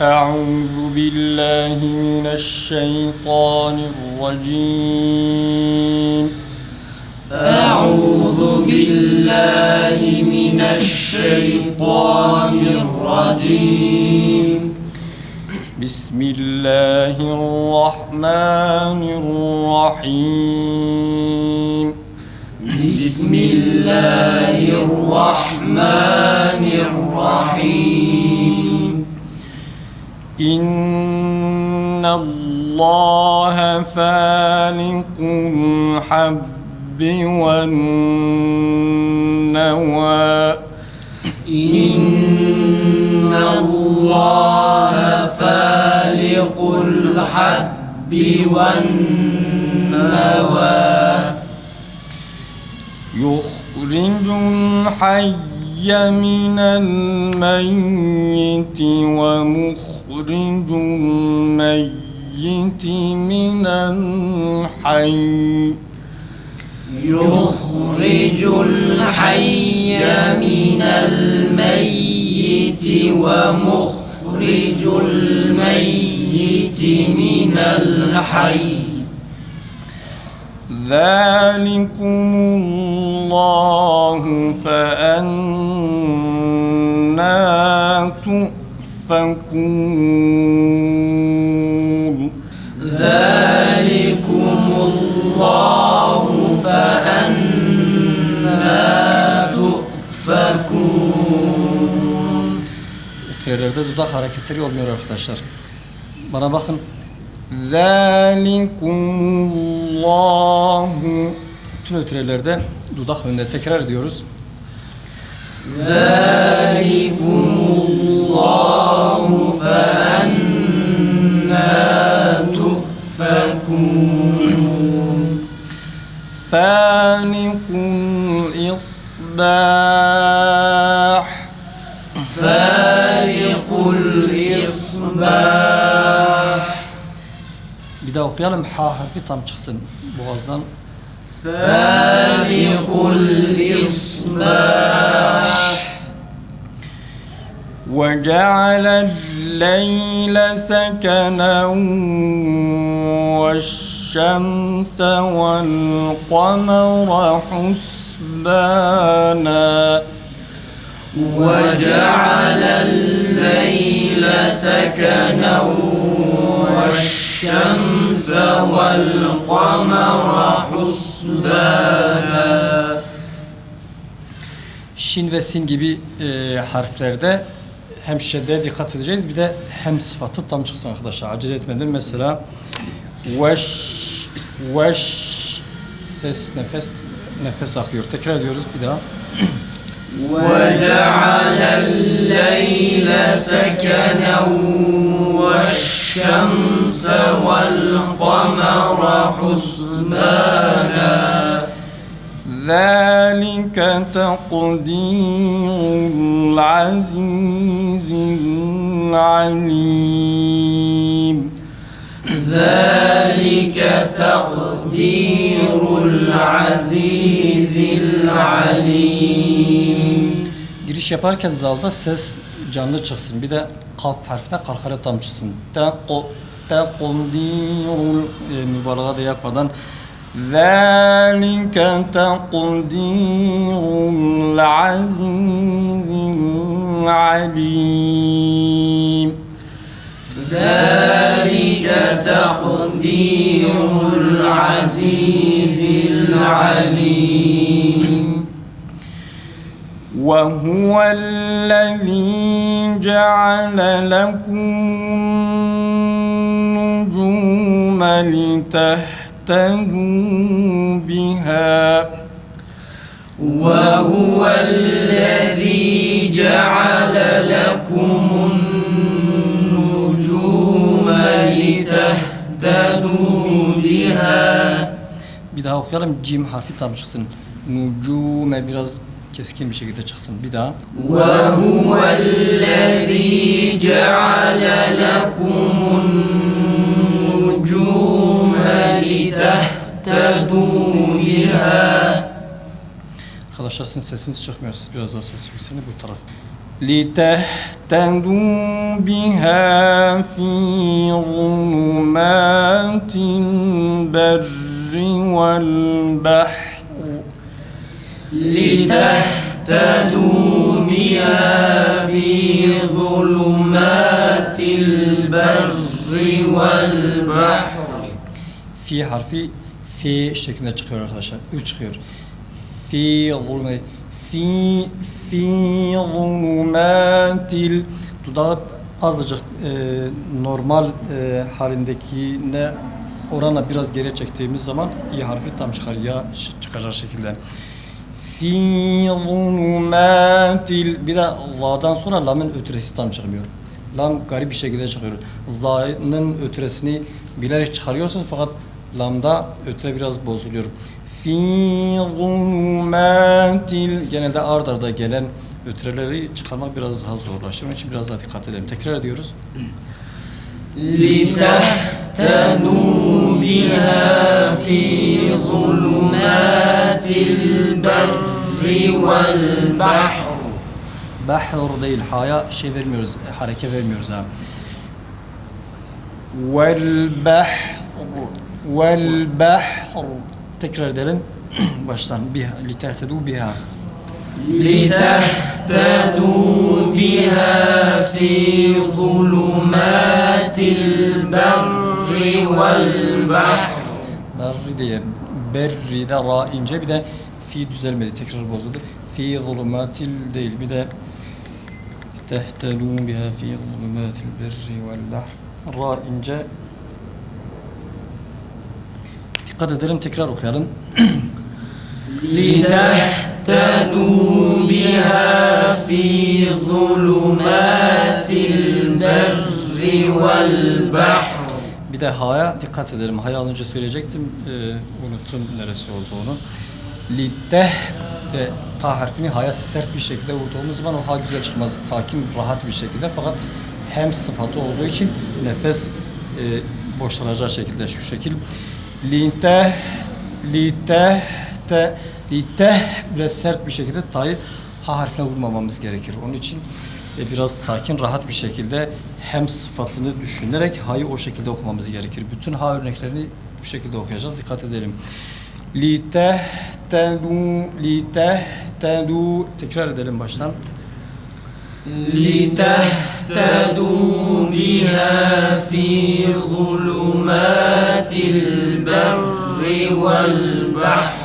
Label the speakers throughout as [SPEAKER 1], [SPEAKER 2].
[SPEAKER 1] أعوذ بالله من الشيطان الرجيم.
[SPEAKER 2] أعوذ بالله من الشيطان الرجيم.
[SPEAKER 1] بسم الله الرحمن الرحيم.
[SPEAKER 2] بسم الله الرحمن الرحيم.
[SPEAKER 1] إن الله فالق الحب والنوى.
[SPEAKER 2] إن الله فالق الحب والنوى.
[SPEAKER 1] يخرج الحي من الميت ومخرج الميت من الحي.
[SPEAKER 2] يخرج الحي من الميت ومخرج الميت من الحي.
[SPEAKER 1] ذلكم الله فأنى تؤفكون.
[SPEAKER 2] ذلكم الله فأنى تؤفكون.
[SPEAKER 3] Ötrelerde dudak hareketleri olmuyor arkadaşlar. Bana bakın.
[SPEAKER 1] Zalikumullahu.
[SPEAKER 3] Bütün ötrelerde dudak önünde tekrar ediyoruz.
[SPEAKER 2] Zalikumullahu fe'annâ tu'fekûn.
[SPEAKER 1] Fâlikul isbâh.
[SPEAKER 2] Fâlikul isbâh.
[SPEAKER 3] Bir daha okuyalım. Ha harfi tam çıksın boğazdan.
[SPEAKER 2] Fâlikul isbâh.
[SPEAKER 1] وَجَعَلَ اللَّيْلَ سَكَنًا وَالشَّمْسَ وَالْقَمَرَ حُسْبَانًا.
[SPEAKER 2] وَجَعَلَ اللَّيْلَ سَكَنًا وَالشَّمْسَ وَالْقَمَرَ حُسْبَانًا.
[SPEAKER 3] Şin ve sin gibi harflerde hem şeddeye dikkat edeceğiz. Bir de hem sıfatı tam çıksın arkadaşlar. Acele etmeden mesela veş, ses, nefes akıyor. Tekrar ediyoruz bir daha.
[SPEAKER 2] وَجَعَلَ اللَّيْلَ سَكَنًا وَالشَّمْسَ وَالْقَمَرَ حُسْبَانًا.
[SPEAKER 1] ذَلِكَ تَقْدِيرُ الْعَزِيزِ الْعَلِيمِ.
[SPEAKER 2] ذَلِكَ تَقْدِيرُ الْعَزِيزِ الْعَلِيمِ.
[SPEAKER 3] Giriş yaparken zalda ses canlı çıksın. Bir de kaf harfine kalkara tam çıksın. Teqdirul mübalağa da yapmadan
[SPEAKER 1] ذَلِكَ تَقْدِيرُ الْعَزِيزِ الْعَلِيمِ.
[SPEAKER 2] ذَلِكَ تَقْدِيرُ الْعَزِيزِ الْعَلِيمِ.
[SPEAKER 1] وَهُوَ الَّذِي جَعَلَ لَكُمُ النُّجُومَ لِتَهْتَدُوا بِهَا.
[SPEAKER 2] وَهُوَ الَّذِي جَعَلَ لَكُمُ النُّجُومَ لِتَهْتَدُوا بِهَا.
[SPEAKER 3] bir daha okuyalım. Cim harfi tam çıksın. Nucume biraz keskin bir şekilde çıksın. Bir daha.
[SPEAKER 2] وَهُوَ الَّذِي جَعَلَ لَكُمُ النُّجُومَ لِتَهْتَدُوا بِهَا.
[SPEAKER 3] Arkadaşlar sizin sesiniz çıkmıyor. Siz biraz daha ses yükselin bu taraf.
[SPEAKER 1] لتهتدوا بها في ظلمات البر والبحر
[SPEAKER 2] لتهتدوا بها في ظلمات البر والبحر.
[SPEAKER 3] Fi harfi fi şeklinde çıkıyor arkadaşlar. Ü çıkıyor. Fi zulme fi zulmatil dudağı azıcık normal halindekine oranla biraz geriye çektiğimiz zaman i harfi tam çıkar. Ya çıkacak şekilde. Fi zulmatil bir de za'dan sonra lamın ötüresi tam çıkmıyor. Lam garip bir şekilde çıkıyor. Za'nın ötüresini bilerek çıkarıyorsunuz fakat lamda ötüre biraz bozuluyor. Fi zulmatil genelde ard arda gelen ötüreleri çıkarmak biraz daha zorlaşır. Onun için biraz daha dikkat edelim. Tekrar ediyoruz.
[SPEAKER 2] لتهتدوا بها في ظلمات البر والبحر.
[SPEAKER 3] Bahr değil, haya şey vermiyoruz, hareke vermiyoruz ha. والبحر tekrar edelim. Baştan biha litehtedû biha.
[SPEAKER 2] لتهتدوا بها في ظلمات البر والبحر.
[SPEAKER 3] Berri diye berri de ra ince bir de fi düzelmedi, tekrar bozuldu. Fi zulumatil değil, bir de tehtedû biha fi zulumatil berri vel bahr. Ra ince. Dikkat edelim, tekrar okuyalım.
[SPEAKER 2] لتهتدوا بها في ظلمات البر والبحر.
[SPEAKER 3] Bir de ha'ya dikkat edelim. Ha'yı az önce söyleyecektim. Unuttum neresi olduğunu. Litteh ve ta harfini ha'ya sert bir şekilde vurduğumuz zaman o ha güzel çıkmaz. Sakin, rahat bir şekilde. Fakat hem sıfatı olduğu için nefes boşlanacağı şekilde şu şekil. Litteh biraz sert bir şekilde ta'yı ha harfine vurmamamız gerekir. Onun için biraz sakin, rahat bir şekilde hem sıfatını düşünerek ha'yı o şekilde okumamız gerekir. Bütün ha örneklerini bu şekilde okuyacağız. Dikkat edelim. Litehtedû tekrar edelim baştan.
[SPEAKER 2] لتهتدوا بها في ظلمات البر والبحر.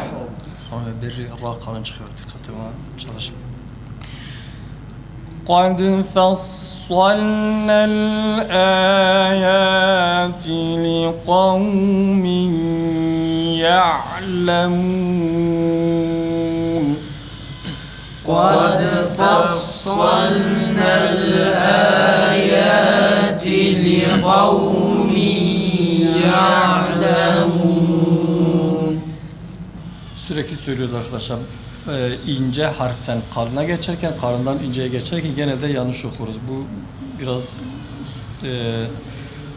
[SPEAKER 3] Sonra berri ra kalın çıkıyor. Dikkatli olmaya çalışın.
[SPEAKER 1] قد فصلنا الآيات لقوم يعلمون.
[SPEAKER 2] قد فصلنا الآيات لقوم يعلمون.
[SPEAKER 3] Sürekli söylüyoruz arkadaşlar. İnce harften kalına geçerken, kalından inceye geçerken genelde yanlış okuruz. Bu biraz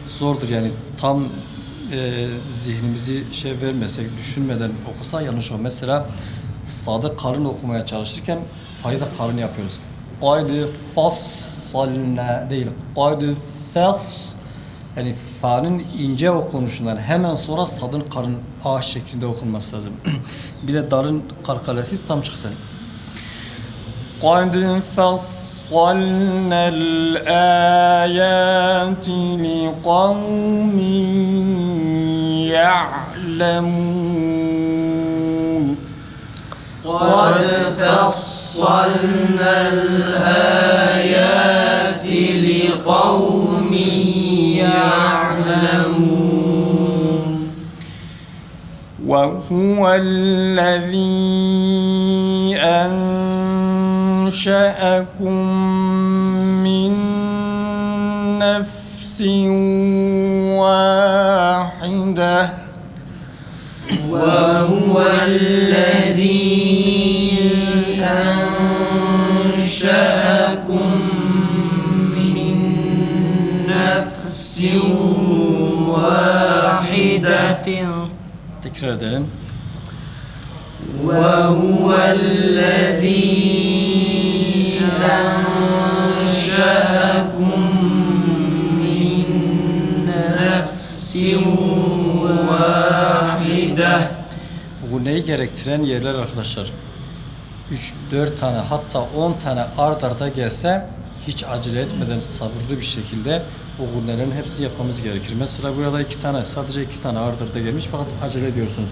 [SPEAKER 3] zordur yani tam zihnimizi şey vermesek, düşünmeden okusa yanlış olur. Mesela sadı kalın okumaya çalışırken fa'yı da kalın yapıyoruz. Qaydı fassalna değil. Qaydı fas yani fa'nın ince okunuşundan hemen sonra sadın kalın a şeklinde okunması lazım. Bir de darın kalkalesi tam çıksın.
[SPEAKER 1] قد فصلنا الآيات لقوم يعلمون.
[SPEAKER 2] قد فصلنا الآيات لقوم يعلمون.
[SPEAKER 1] وهو الذي أنشأكم من نفس واحدة.
[SPEAKER 2] وهو الذي أنشأكم من نفس واحدة.
[SPEAKER 3] Tekrar edelim.
[SPEAKER 2] وهو الذي
[SPEAKER 3] gunneyi gerektiren yerler arkadaşlar 3-4 tane hatta 10 tane ard arda gelse hiç acele etmeden sabırlı bir şekilde o gunnelerin hepsini yapmamız gerekir. Mesela burada 2 tane, sadece 2 tane ard arda gelmiş fakat acele ediyorsunuz.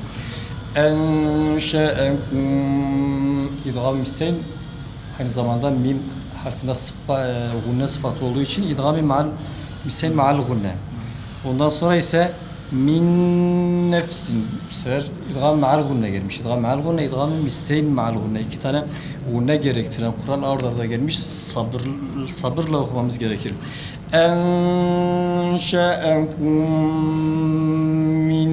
[SPEAKER 3] Enşe'ekum idgam misteyn aynı zamanda mim harfinde gunne sıfatı olduğu için idgam-ı ma'al misteyn ma'al gunne. Ondan sonra ise min nefsin bu sefer idgam ma'al gunne gelmiş. İdgam ma'al gunne, idgam misteyn ma'al gunne. 2 tane gunne gerektiren Kur'an ard arda gelmiş. Sabırla okumamız gerekir. Enşe'ekum min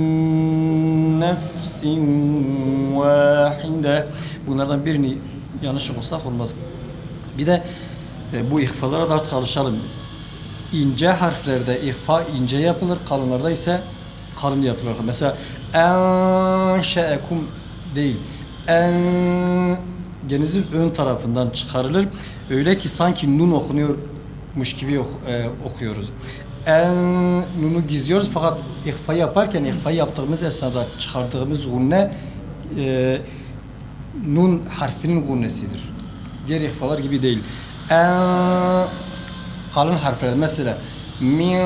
[SPEAKER 3] nefsin vahide. Bunlardan birini yanlış okursak olmaz. Bir de bu ihfalara da artık alışalım. İnce harflerde ihfa ince yapılır, kalınlarda ise kalın yapılır. Mesela enşe'ekum değil. Genizin ön tarafından çıkarılır. Öyle ki sanki nun okunuyormuş gibi okuyoruz. Nunu gizliyoruz fakat ihfayı yaparken ihfayı yaptığımız esnada çıkardığımız gunne nun harfinin gunnesidir. Diğer ihfalar gibi değil. Kalın harfler mesela min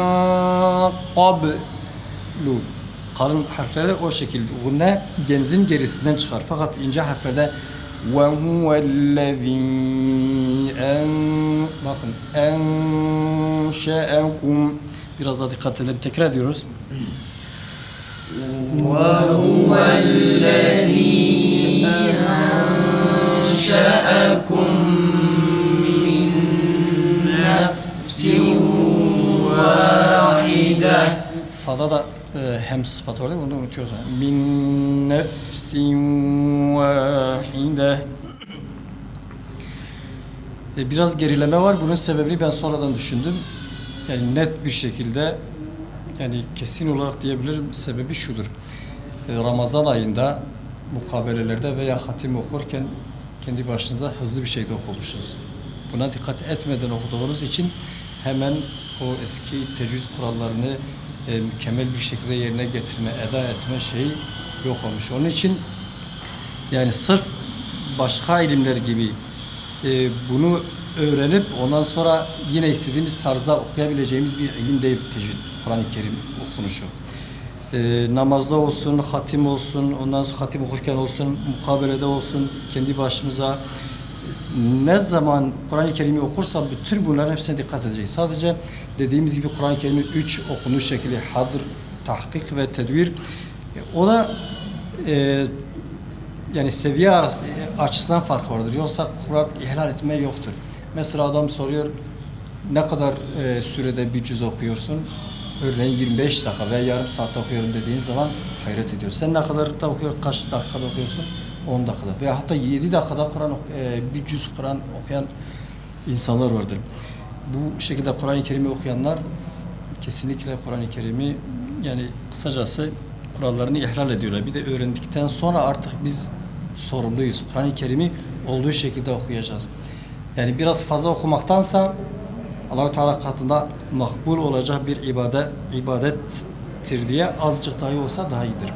[SPEAKER 3] qablu kalın harflerde o şekilde gunne genizin gerisinden çıkar. Fakat ince harflerde ve huvellezî bakın enşe'ekum biraz daha dikkat edelim. Tekrar ediyoruz.
[SPEAKER 2] وهو الذي أنشأكم من نفس واحدة.
[SPEAKER 3] Fa'da da hem sıfat var değil mi? Onu unutuyoruz. Min nefsin vahide. Biraz gerileme var. Bunun sebebini ben sonradan düşündüm. Yani net bir şekilde yani kesin olarak diyebilirim sebebi şudur. Ramazan ayında mukabelelerde veya hatim okurken kendi başınıza hızlı bir şekilde okumuşsunuz. Buna dikkat etmeden okuduğunuz için hemen o eski tecvid kurallarını mükemmel bir şekilde yerine getirme, eda etme şeyi yok olmuş. Onun için yani sırf başka ilimler gibi bunu öğrenip ondan sonra yine istediğimiz tarzda okuyabileceğimiz bir ilim değil tecvid, Kur'an-ı Kerim okunuşu. Namazda olsun, hatim olsun, ondan sonra hatim okurken olsun, mukabelede olsun, kendi başımıza ne zaman Kur'an-ı Kerim'i okursa bütün bunların hepsine dikkat edeceğiz. Sadece dediğimiz gibi Kur'an-ı Kerim'in 3 okunuş şekli hadr, tahkik ve tedvir. O da yani seviye arası açısından fark vardır. Yoksa Kur'an ihlal etme yoktur. Mesela adam soruyor ne kadar sürede bir cüz okuyorsun? Örneğin 25 dakika veya yarım saatte okuyorum dediğin zaman hayret ediyor. Sen ne kadar da okuyorsun, kaç dakikada okuyorsun? 10 dakikada veya hatta 7 dakikada bir cüz Kur'an okuyan insanlar vardır. Bu şekilde Kur'an-ı Kerim'i okuyanlar kesinlikle Kur'an-ı Kerim'i yani kısacası kurallarını ihlal ediyorlar. Bir de öğrendikten sonra artık biz sorumluyuz. Kur'an-ı Kerim'i olduğu şekilde okuyacağız. Yani biraz fazla okumaktansa Allah-u Teala katında makbul olacak bir ibadettir diye azıcık dahi olsa daha iyidir.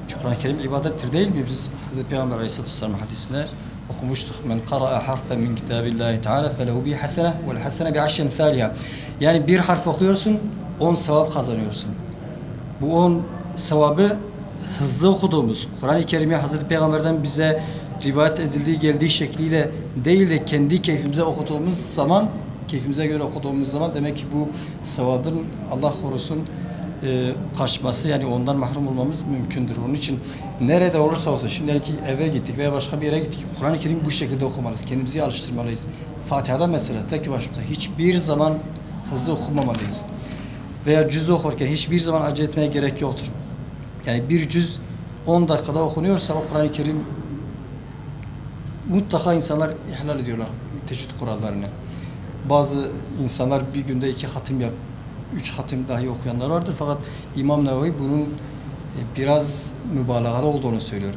[SPEAKER 3] Çünkü Kur'an-ı Kerim ibadettir değil mi? Biz Hz. Peygamber Aleyhisselatü Vesselam hadisine okumuştuk. Men qara'a harfen min kitabillahi teala felehu bi hasene vel hasene bi aşri emsaliha. Yani bir harf okuyorsun, 10 sevap kazanıyorsun. Bu 10 sevabı hızlı okuduğumuz, Kur'an-ı Kerim'i Hz. Peygamber'den bize rivayet edildiği, geldiği şekliyle değil de kendi keyfimize okuduğumuz zaman, keyfimize göre okuduğumuz zaman demek ki bu sevabın Allah korusun kaçması yani ondan mahrum olmamız mümkündür. Onun için nerede olursa olsun şimdi belki eve gittik veya başka bir yere gittik. Kur'an-ı Kerim bu şekilde okumalıyız. Kendimizi alıştırmalıyız. Fatiha'da mesela tek başımıza hiçbir zaman hızlı okumamalıyız. Veya cüz okurken hiçbir zaman acele etmeye gerek yoktur. Yani bir cüz 10 dakikada okunuyorsa o Kur'an-ı Kerim mutlaka insanlar ihlal ediyorlar tecvid kurallarını. Bazı insanlar bir günde 2 hatim 3 hatim dahi okuyanlar vardır fakat İmam Nevevi bunun biraz mübalağalı olduğunu söylüyor.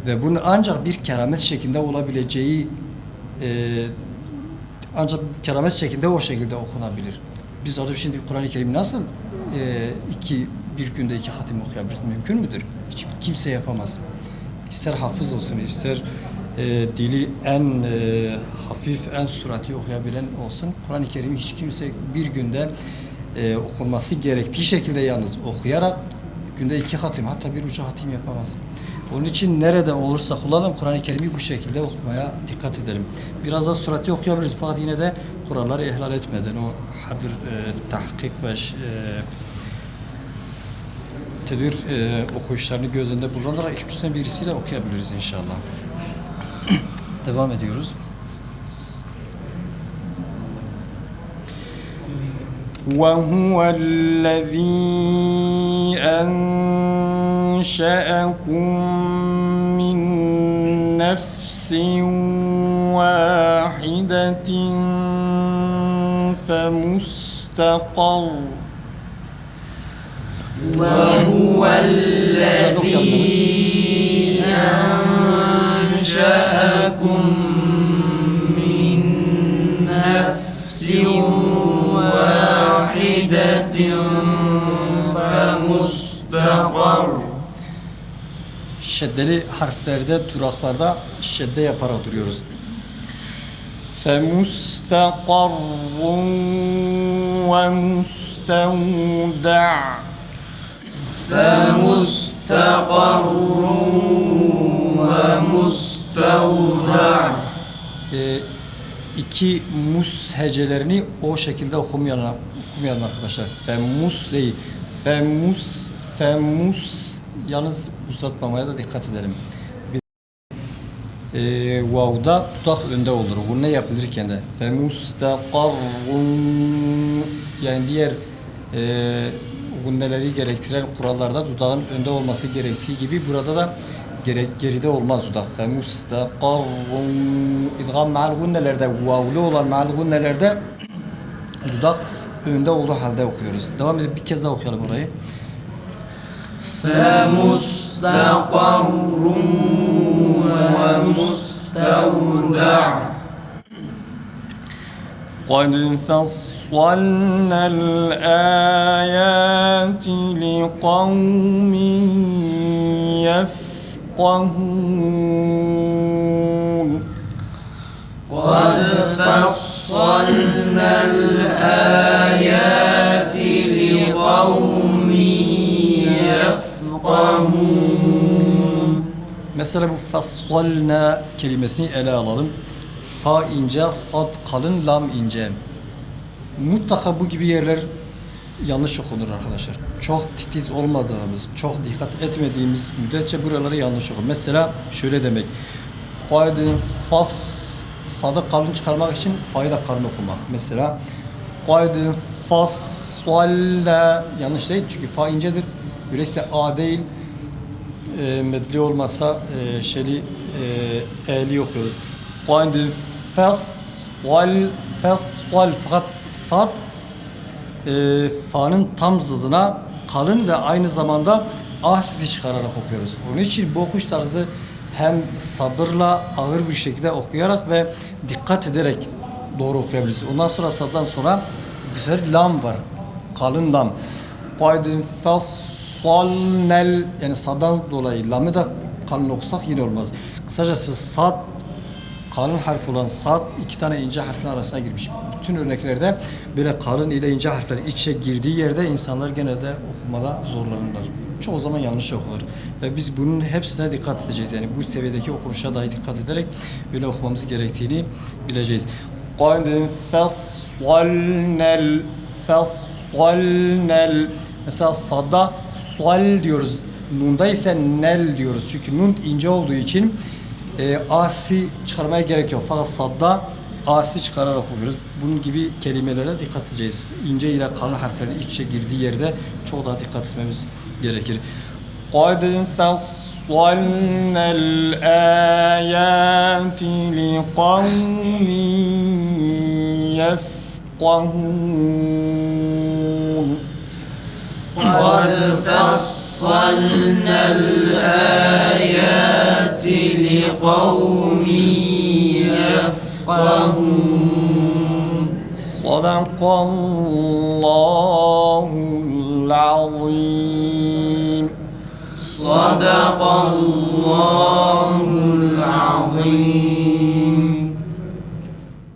[SPEAKER 3] Ve bunun ancak bir keramet şeklinde olabileceği ancak keramet şeklinde o şekilde okunabilir. Biz alıp şimdi Kur'an-ı Kerim nasıl bir günde 2 hatim okuyabiliriz? Mümkün müdür? Hiç kimse yapamaz. ister hafız olsun, ister dili en hafif, en süratli okuyabilen olsun, Kur'an-ı Kerim'i hiç kimse bir günde okunması gerektiği şekilde yalnız okuyarak günde 2 hatim, hatta 1,5 hatim yapamaz. Onun için nerede olursak olalım Kur'an-ı Kerim'i bu şekilde okumaya dikkat edelim. Biraz daha süratli okuyabiliriz fakat yine de kuralları ihlal etmeden o hadır, tahkik ve tedbir okuyuşlarını göz önünde bulundurarak ikisinden birisiyle okuyabiliriz inşallah. Devam ediyoruz.
[SPEAKER 1] وهو الذي أنشأكم من نفس واحدة فمستقر
[SPEAKER 2] وهو الذي أنشأكم من نفس واحدة فمستقر.
[SPEAKER 3] Şeddeli harflerde, duraklarda şedde yaparak duruyoruz.
[SPEAKER 1] فمستقر ومستودع
[SPEAKER 2] فمستقر ومستودع.
[SPEAKER 3] İki mus hecelerini o şekilde okumayalım arkadaşlar. Femus değil. Femus yalnız uzatmamaya da dikkat edelim. Vav'da tutak önde olur. Bu ne yapılırken de femustaqarrun, yani diğer gunneleri gerektiren kurallarda dudağın önde olması gerektiği gibi burada da geride olmaz dudak. Femustaqarrun idgam ma'al gunnelerde, vav'lu olan ma'al gunnelerde dudak önde olduğu halde okuyoruz. Devam edip bir kez daha okuyalım orayı.
[SPEAKER 2] فمستقر ومستودع.
[SPEAKER 1] قد فصلنا الآيات لقوم يفقهون
[SPEAKER 2] قد فصلنا الآيات لقوم يفقهون.
[SPEAKER 3] Mesela bu fassalna kelimesini ele alalım. Fa ince, sad kalın, lam ince. Mutlaka bu gibi yerler yanlış okunur arkadaşlar. Çok titiz olmadığımız, çok dikkat etmediğimiz müddetçe buraları yanlış okur. Mesela şöyle demek. Qaydın fas, sadı kalın çıkarmak için fa'yı da kalın okumak. Mesela qaydın fassalna, yanlış değil çünkü fa incedir. Öyleyse a değil. Medli olmasa eli okuyoruz. Qaydın fassal, fakat sad fa'nın tam zıdına kalın ve aynı zamanda ah sesi çıkararak okuyoruz. Onun için bu okuş tarzı hem sabırla ağır bir şekilde okuyarak ve dikkat ederek doğru okuyabiliriz. Ondan sonra saddan sonra bu sefer lam var. Kalın lam. Qaydın fassalnel, yani saddan dolayı lamı da kalın okusak yine olmaz. Kısacası sad, kalın harf olan sad 2 tane ince harfin arasına girmiş. Bütün örneklerde böyle kalın ile ince harfler iç içe girdiği yerde insanlar genelde okumada zorlanırlar. Çoğu zaman yanlış okunur. Ve biz bunun hepsine dikkat edeceğiz. Yani bu seviyedeki okunuşa dahi dikkat ederek öyle okumamız gerektiğini bileceğiz.
[SPEAKER 1] قد فصلنا
[SPEAKER 3] Mesela sadda sual diyoruz. Nunda ise nel diyoruz. Çünkü nun ince olduğu için asi çıkarmaya gerek yok. Fakat sadda asi çıkararak okuyoruz. Bunun gibi kelimelere dikkat edeceğiz. İnce ile kalın harflerin iç içe girdiği yerde çok daha dikkat etmemiz gerekir.
[SPEAKER 1] قد فصلنا الآيات لقوم يفقهون
[SPEAKER 2] قد فصلنا الآيات لقوم يفقهون.
[SPEAKER 1] صدق الله العظيم.
[SPEAKER 2] صدق الله العظيم.